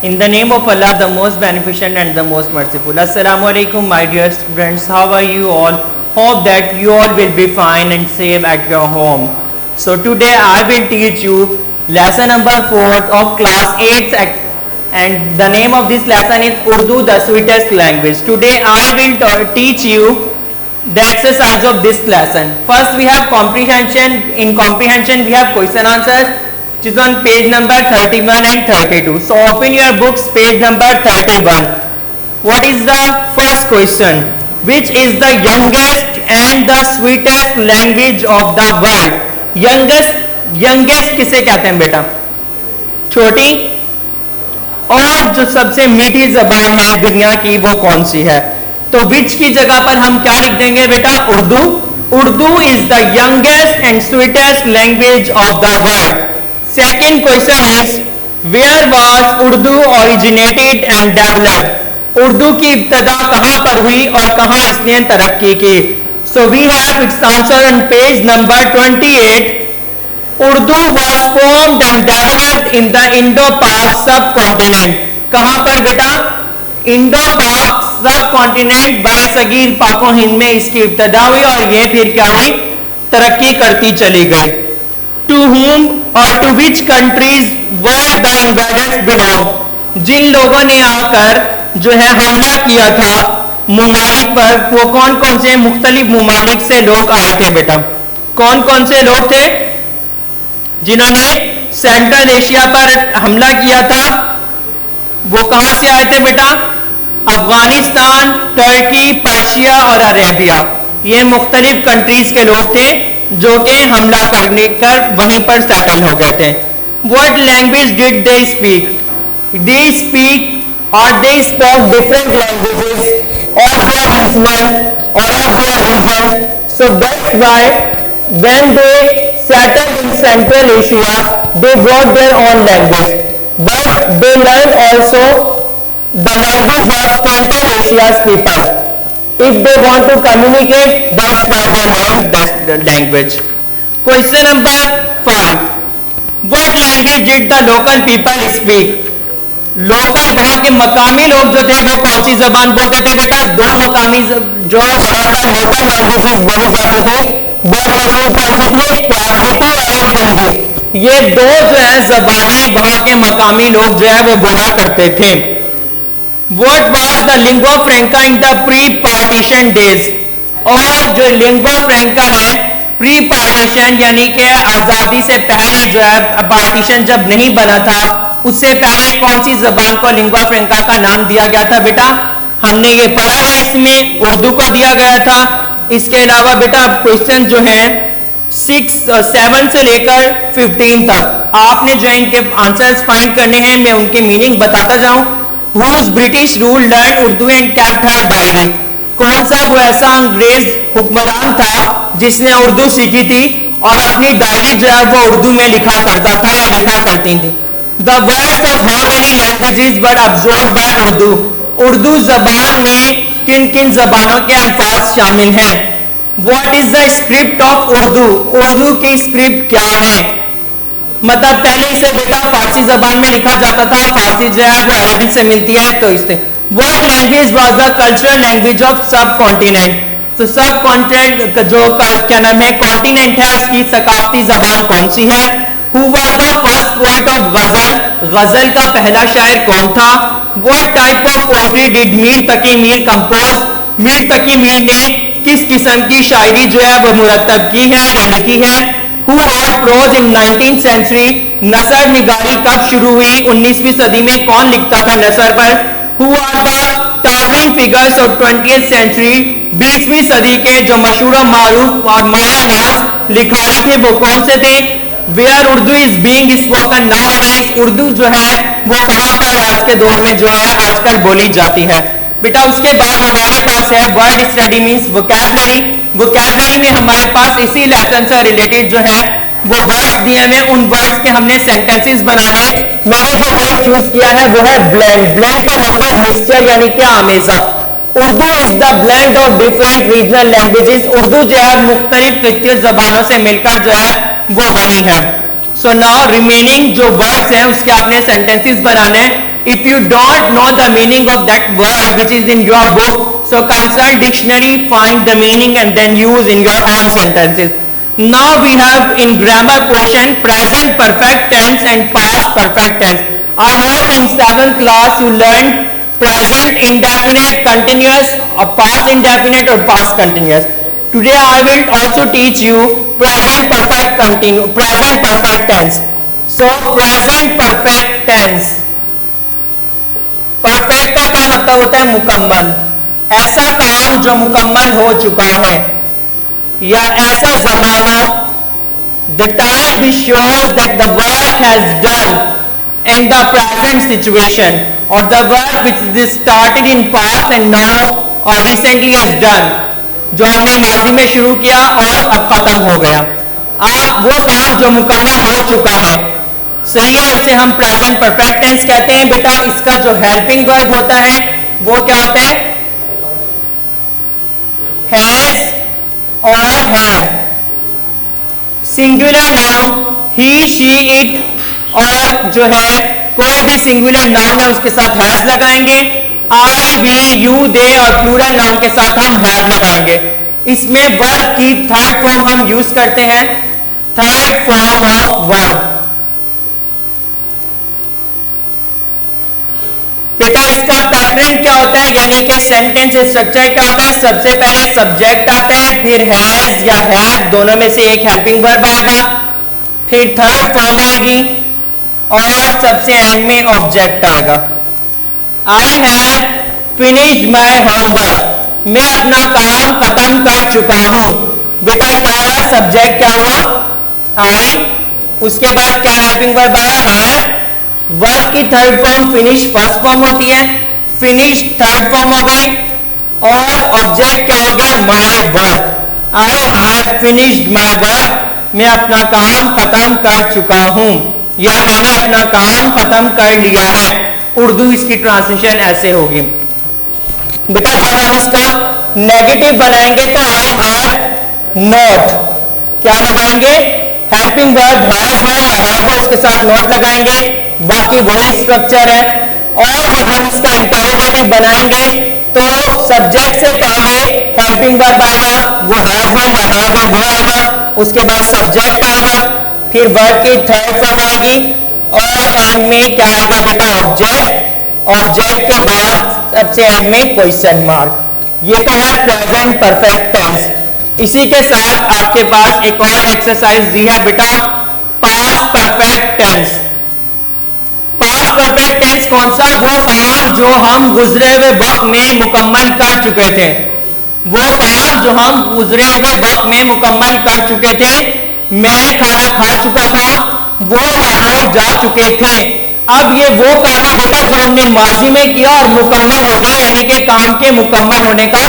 In the name of Allah, the most beneficent and the most merciful. Assalamu alaikum, my dear students. How are you all? Hope that you all will be fine and safe at your home. So today I will teach you lesson number 4 of class 8, and the name of this lesson is Urdu, the sweetest language. Today I will teach you the exercise of this lesson. First we have comprehension. In comprehension we have question answers, which is on page number 31 and 32. So open your books, page number 31. What is the first question? Which is the youngest and the sweetest language of the world? Youngest किसे कहते हैं बेटा? छोटी। और जो सबसे मीठी जबान है दुनिया की वो कौन सी है? तो विच की जगह पर हम क्या लिख देंगे बेटा? Urdu. Urdu is the youngest and sweetest language of the world. Second question is where was Urdu originated and developed? Urdu की इब्तदा कहां पर हुई और कहां इसने तरक्की की? So we have its answer on page number 28. Urdu was formed and developed in the Indo Pak सब कॉन्टिनेंट. कहां पर बेटा? इंडो पाक सब कॉन्टिनेंट बरसगीर पाको हिंद में इसकी इब्तदा हुई और ये फिर क्या हुई? तरक्की करती चली गई. टू हुम और to which countries were the invaders belong? जिन लोगों ने आकर जो है हमला किया था मुमालिक पर, वो कौन कौन से मुख्तलिफ मुमालिक से लोग आए थे बेटा? कौन कौन से लोग थे जिन्होंने सेंट्रल एशिया पर हमला किया था? वो कहां से आए थे बेटा? अफगानिस्तान, टर्की, पर्शिया और अरेबिया. ये मुख्तलिफ कंट्रीज के लोग थे जो कि हमला करने कर वहीं पर सेटल हो गए थे. What language did they speak? They speak or they spoke different languages of their region or of their region. So that's why when they settled in Central Asia, they brought their own language. But they learned also the language of Central Asia's people. If they want to communicate, that's why they learn that language. Question number 5. What language did the local people speak? Local वहां के मकामी लोग जो थे वो कौन सी जबान बोलते थे बेटा? दो मकामी जो वहां पर लोकल लैंग्वेजेस बोली जाती थी, दो लैंग्वेज कौन सी थी? प्राकृतिक और हिंदी. ये दो जो है जबानें वहां के मकामी लोग जो है वो बोला करते थे. What was the lingua franca in the pre-partition days? और जो lingua franca है प्री पार्टीशन यानी कि आजादी से पहले जो है, पार्टीशन जब नहीं बना था उससे पहले कौन सी जबान को लिंगुआ फ्रेंका का नाम दिया गया था बेटा? हमने ये पढ़ा है, इसमें उर्दू को दिया गया था. इसके अलावा बेटा क्वेश्चन जो है 7 से लेकर 15 तक आपने जो इनके आंसर्स फाइंड करने हैं, मैं उनके मीनिंग बताता जाऊं. Whose British rule learned Urdu and kept her diary? कौन सा वो ऐसा अंग्रेज हुक्मरान था जिसने उर्दू सीखी थी और अपनी डायरी जो है वो उर्दू में लिखा करता था या लिखा करती थी? The words of how many languages were absorbed by Urdu? Urdu जबान में किन किन जबानों के अल्फाज शामिल हैं? What is the script of Urdu? Urdu की स्क्रिप्ट क्या है? मतलब पहले इसे बेटा फारसी जबान में लिखा जाता था, फारसी जो है वो अरबिक से मिलती है, तो इससे What language was the cultural language of subcontinent? तो सब कॉन्टिनेंट जो क्या नाम है कॉन्टिनेंट है उसकी सकाफती जबान कौन सी है? Who was the first poet of गजल? गजल का पहला शायर कौन था? What type of poetry did Mir Taqi Mir compose? Mir Taqi Mir ने किस किस्म की शायरी जो है वो मुरतब की है या लिखी है? Who wrote prose in 19th century? नसर निगारी कब शुरू हुई? 19वीं सदी में कौन लिखता था नसर पर? Who are the towering figures of 20th century? 20वीं सदी के जो मशहूर और मारूफ और माला नाज लिखारी थे वो कौन से थे? Where Urdu is being spoken nowadays? Urdu जो है वो कहाँ पर आज के दौर में जो है आजकल बोली जाती है? बेटा उसके बाद हमारे पास है word study means vocabulary. Vocabulary में हमारे पास इसी लेसन से रिलेटेड जो है वो वर्ड्स दिए हुए, उन वर्ड्स के हमने सेंटेंसेस बनाने. मैंने जो वर्ड चूज किया है वो है ब्लेंड. ब्लेंड का मतलब मिक्सचर यानी क्या? आमेजा. Urdu is the blend of different regional languages. Urdu जो है मुख्तलिफ खित्ती जबानों से मिलकर जो है वो बनी है. सो नाउ रिमेनिंग जो वर्ड्स हैं उसके आपने सेंटेंसेस बनाने हैं. If you don't know the meaning of that word which is in your book, so consult dictionary, find the meaning and then use in your own sentences. Now we have in grammar portion present perfect tense and past perfect tense. I hope in 7th class you learned present indefinite continuous or past indefinite or past continuous. Today I will also teach you present perfect tense. So present perfect tense, perfect का क्या मतलब होता है? मुकम्मल, ऐसा काम जो मुकम्मल हो चुका है, या ऐसा जमाना, the time which shows that the work has done in the present situation, or the work which is started in past and now or recently has done, जो हमने माजी में शुरू किया और अब खत्म हो गया, अब वो काम जो मुकम्मल हो चुका है, सही है, उसे हम प्रेजेंट परफेक्ट टेंस कहते हैं। बेटा इसका जो हेल्पिंग वर्ब होता है वो क्या होता है? हैज और have. Singular noun he, she, it, और जो है कोई भी सिंगुलर नाउन है उसके साथ हैज लगाएंगे। आई, वी, यू, दे और प्लूरल नाउन के साथ हम हैव लगाएंगे। इसमें वर्ब की थर्ड फॉर्म हम यूज करते हैं, थर्ड फॉर्म ऑफ वर्ब। बेटा इसका पैटर्न क्या होता है, यानी कि सेंटेंस स्ट्रक्चर क्या होता है? सबसे पहले सब्जेक्ट आता है, फिर हैज या हैव दोनों में से एक हेल्पिंग वर्ब आएगा, फिर थर्ड फॉर्म आएगी और सबसे एंड में ऑब्जेक्ट आएगा। I have finished my homework, मैं अपना काम खत्म कर चुका हूं। बेटा क्या हुआ? सब्जेक्ट क्या हुआ? आई, उसके बाद क्या हेल्पिंग वर्ब आया? हैव। वर्ब की third form finish first form होती है, फिनिश थर्ड फॉर्म हो गई, और ऑब्जेक्ट क्या हो गया? My work. I have finished my work, मैं अपना काम खत्म कर चुका हूं या मैंने अपना काम खत्म कर लिया है। उर्दू इसकी ट्रांसलेशन ऐसे होगी। बेटा जब हम इसका नेगेटिव बनाएंगे तो आई हैव नॉट, क्या लगाएंगे? हेल्पिंग वर्ब हैज हो या हैव हो उसके साथ नॉट लगाएंगे, बाकी वही स्ट्रक्चर है। और जब हम इसका इंटरोगेटिव बनाएंगे तो सब्जेक्ट से पहले हेल्पिंग वर्ब आएगा, वो हैव है या हैव है वो आएगा, उसके बाद सब्जेक्ट आएगा, फिर वर्ब की थर्ड फॉर्म आएगी और एंड में क्या आएगा बेटा? ऑब्जेक्ट। ऑब्जेक्ट के बाद सबसे एंड में क्वेश्चन मार्क। ये तो है प्रेजेंट परफेक्ट टेंस। इसी के साथ आपके पास एक और एक्सरसाइज दी है बेटा, past perfect tense. Past perfect tense कौन सा? वो काम जो हम गुजरे हुए वक्त में मुकम्मल कर चुके थे, वो काम जो हम गुजरे हुए वक्त में मुकम्मल कर चुके थे। मैं खाना खा चुका था, वो हम जा चुके थे। अब ये वो काम है बेटा जो हमने माजी में किया और मुकम्मल हो गया, यानी कि काम के मुकम्मल होने का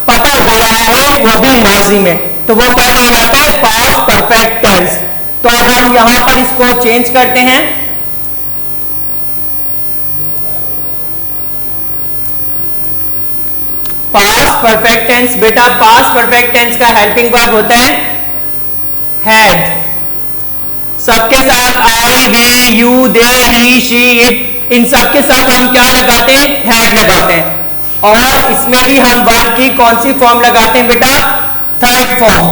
पता चला है, वो भी माजी में, तो वो क्या कहलाता है? Past perfect tense. तो अब हम यहां पर इसको चेंज करते हैं, पास्ट परफेक्ट टेंस। बेटा पास्ट परफेक्ट टेंस का हेल्पिंग वर्ब होता है हैड। सबके साथ I, we, you, they, he, she, it, इन सबके साथ हम क्या लगाते हैं? हैड लगाते हैं। और इसमें भी हम वर्ब की कौन सी फॉर्म लगाते हैं बेटा? Third form.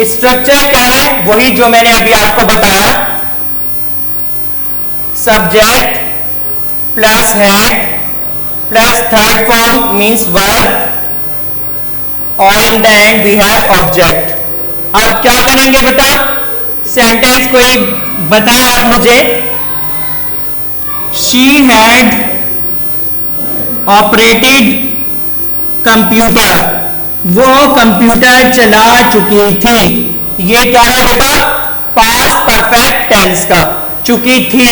स्ट्रक्चर क्या है? वही जो मैंने अभी आपको बताया, subject plus had plus third form means verb, और in the end we have object. अब क्या करेंगे बेटा? सेंटेंस को एक बताएं आप मुझे। शी हैड ऑपरेटेड कंप्यूटर, वो कंप्यूटर चला चुकी थी। ये क्या है बेटा? पास्ट परफेक्ट टेंस का, चुकी थी,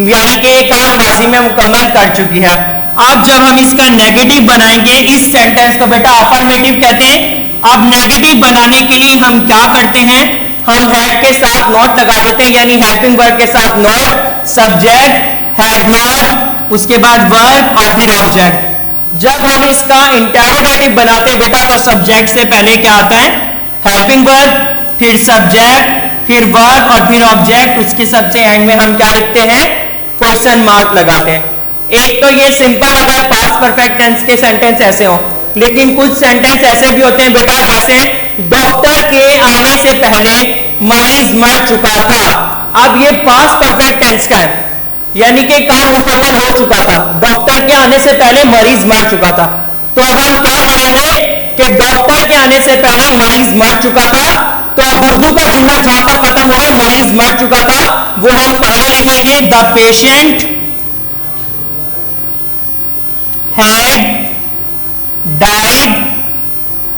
यानी कि काम माजी में मुकम्मल कर चुकी है। अब जब हम इसका नेगेटिव बनाएंगे, इस सेंटेंस को बेटा अफर्मेटिव कहते हैं। अब नेगेटिव बनाने के लिए हम क्या करते हैं? हम हैड के साथ नॉट लगा देते हैं, यानी हेल्पिंग वर्ब के साथ नॉट, सब्जेक्ट, हैड नॉट, उसके बाद वर्ब और फिर ऑब्जेक्ट। जब हम इसका इंटरोगेटिव बनाते हैं बेटा तो सब्जेक्ट से पहले क्या आता है? हेल्पिंग वर्ब, फिर सब्जेक्ट, फिर वर्ब और फिर ऑब्जेक्ट, उसके सबसे एंड में हम क्या लिखते हैं, क्वेश्चन मार्क लगाते हैं। एक तो ये सिंपल अगर पास्ट परफेक्ट टेंस के सेंटेंस ऐसे हो, लेकिन कुछ सेंटेंस ऐसे भी होते हैं बेटा, जैसे डॉक्टर के आने से पहले मरीज मर चुका था। अब ये पास्ट परफेक्ट टेंस का है, यानी कि काम मुकम्मल हो चुका था, डॉक्टर के आने से पहले मरीज मर चुका था। तो अब हम क्या करेंगे कि डॉक्टर के आने से पहले मरीज मर चुका था, तो अब उर्दू का पढ़ना जहां तक खत्म हुआ, मरीज मर चुका था, वो हम कहां लिखेंगे, द पेशेंट हैड डाइड।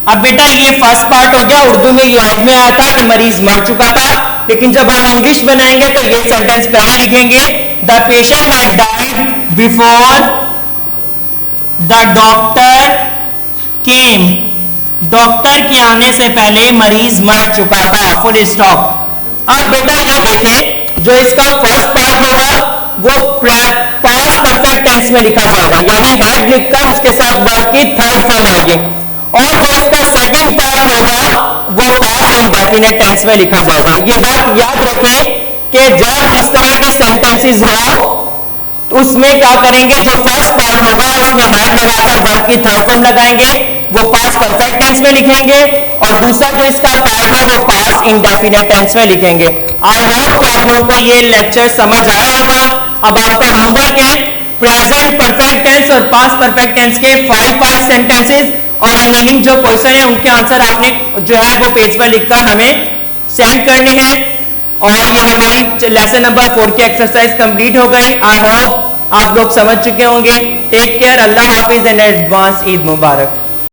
अब बेटा ये फर्स्ट पार्ट हो गया, उर्दू में याद में आया था कि मरीज मर चुका था, लेकिन जब हम इंग्लिश बनाएंगे तो ये सेंटेंस पहले लिखेंगे, the patient had died before the doctor came. Doctor के आने से पहले मरीज मर चुका था, फुल स्टॉप। अब बेटा ये देखें, जो इसका फर्स्ट पार्ट होगा वो पास्ट परफेक्ट टेंस में लिखा हुआ होगा, यानी हैड लिखकर उसके साथ वर्ब की थर्ड फॉर्म आएगी, और जो इसका सेकंड पार्ट होगा वो पास्ट इंडेफिनिट टेंस में लिखा हुआ होगा। ये बात याद रखें कि जब इस तरह के सेंटेंसेस हो तो उसमें क्या करेंगे, जो फर्स्ट पार्ट होगा उसमें हैड लगाकर वर्ब की थर्ड फॉर्म लगाएंगे, वो पास्ट परफेक्ट टेंस में लिखेंगे, और दूसरा जो इसका पार्ट है वो पास्ट इंडेफिनिट टेंस में लिखेंगे। आई होप कि आप लोगों को ये लेक्चर समझ आया होगा। अब आपका होमवर्क है प्रेजेंट परफेक्ट टेंस और पास्ट परफेक्ट टेंस के 5 सेंटेंसेस और रिमेनिंग जो क्वेश्चन है उनके आंसर आपने जो है वो पेज पर लिखकर हमें सेंड करने हैं। और ये हमारी लेसन नंबर 4 की एक्सरसाइज कंप्लीट हो गई। आई होप आप लोग समझ चुके होंगे। टेक केयर, अल्लाह हाफिज एंड एडवांस ईद मुबारक।